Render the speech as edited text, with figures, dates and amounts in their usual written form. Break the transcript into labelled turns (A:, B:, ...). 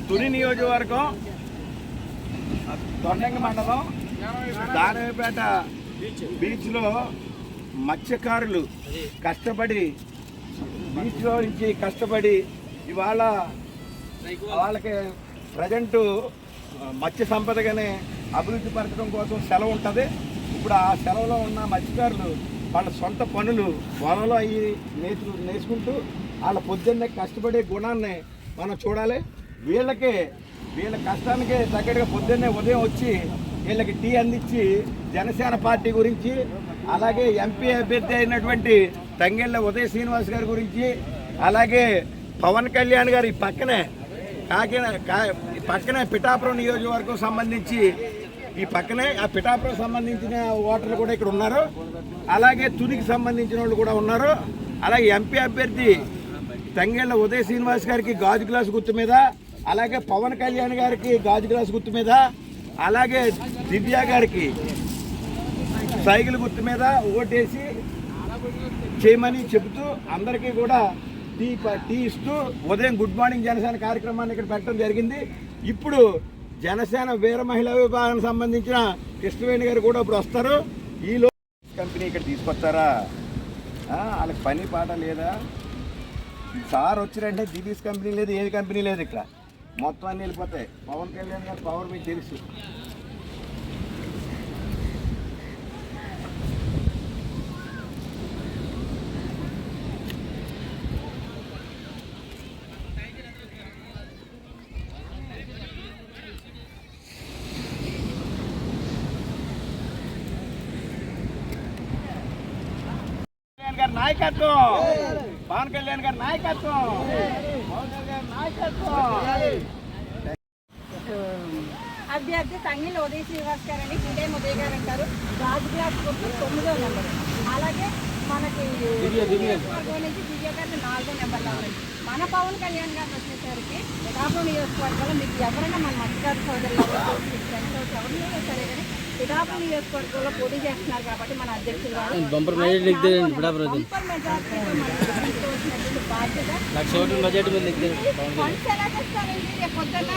A: తుని నియోజకవర్గం తొండంగ మండలం దానవేపేట బీచ్లో మత్స్యకారులు కష్టపడి బీచ్లో నుంచి కష్టపడి ఇవాళ వాళ్ళకి ప్రజెంటు మత్స్య సంపదగానే అభివృద్ధి పరచడం కోసం సెలవు ఉంటుంది. ఇప్పుడు ఆ సెలవులో ఉన్న మత్స్యకారులు వాళ్ళ సొంత పనులు వలలో అయ్యి నేర్చుకుంటూ వాళ్ళ పొద్దున్నే కష్టపడే గుణాన్ని మనం చూడాలి. వీళ్ళ కష్టానికి తగ్గట్టుగా పొద్దున్నే ఉదయం వచ్చి వీళ్ళకి టీ అందించి జనసేన పార్టీ గురించి, అలాగే ఎంపీ అభ్యర్థి అయినటువంటి తంగెళ్ళ ఉదయ శ్రీనివాస్ గారి గురించి, అలాగే పవన్ కళ్యాణ్ గారు ఈ పక్కనే పిఠాపురం నియోజకవర్గం సంబంధించి ఈ పక్కనే ఆ పిఠాపురం సంబంధించిన ఓటర్లు కూడా ఇక్కడ ఉన్నారు. అలాగే తునికి సంబంధించిన వాళ్ళు కూడా ఉన్నారు. అలాగే ఎంపీ అభ్యర్థి తంగెళ్ళ ఉదయ శ్రీనివాస్ గారికి గాజు గ్లాస్ గుర్తు మీద, అలాగే పవన్ కళ్యాణ్ గారికి గాజు గ్లాస్ గుర్తు మీద, అలాగే దివ్య గారికి సైకిల్ గుర్తు మీద ఓటేసి చేయమని చెబుతూ అందరికీ కూడా టీ ఇస్తూ ఉదయం గుడ్ మార్నింగ్ జనసేన కార్యక్రమాన్ని ఇక్కడ పెట్టడం జరిగింది. ఇప్పుడు జనసేన వీర మహిళా విభాగానికి సంబంధించిన కృష్ణవేణి గారు కూడా ఇప్పుడు వస్తారు. ఈలో కంపెనీ ఇక్కడ తీసుకొస్తారా? వాళ్ళకి పని పాట లేదా? సార్ వచ్చిరంటే దివీస్ కంపెనీ లేదు, ఏది కంపెనీ లేదు. ఇక్కడ మొత్తం అన్నీ వెళ్ళిపోతాయి. పవన్ కళ్యాణ్ గారు పవర్ మీకు తెలుసు. నాయకత్వం, పవన్ కళ్యాణ్ గారి నాయకత్వం, పవన్ కళ్యాణ్ నాయకత్వం.
B: అభ్యర్థి తంగిల్ ఉదయ శ్రీనివాస్ గారు అని కుంటే ఉదయ్ గారు అంటారు. రాజు గ్లాస్ 9వ నెంబర్. అలాగే మనకి నుంచి దివ్య గారిని 4వ నెంబర్లో ఉంది. మన పవన్ కళ్యాణ్ గారు వచ్చేసరికి పిఠాపురం నియోజకవర్గంలో మీకు ఎవరైనా మన మత్స్యకారు సోదరులు ఎవరైనా సరే కానీ పిఠాపురం నియోజకవర్గంలో పోటీ చేస్తున్నారు కాబట్టి మన అధ్యక్షులు బాధ్యత ఎలా చేస్తారండి రేపు పొద్దున్న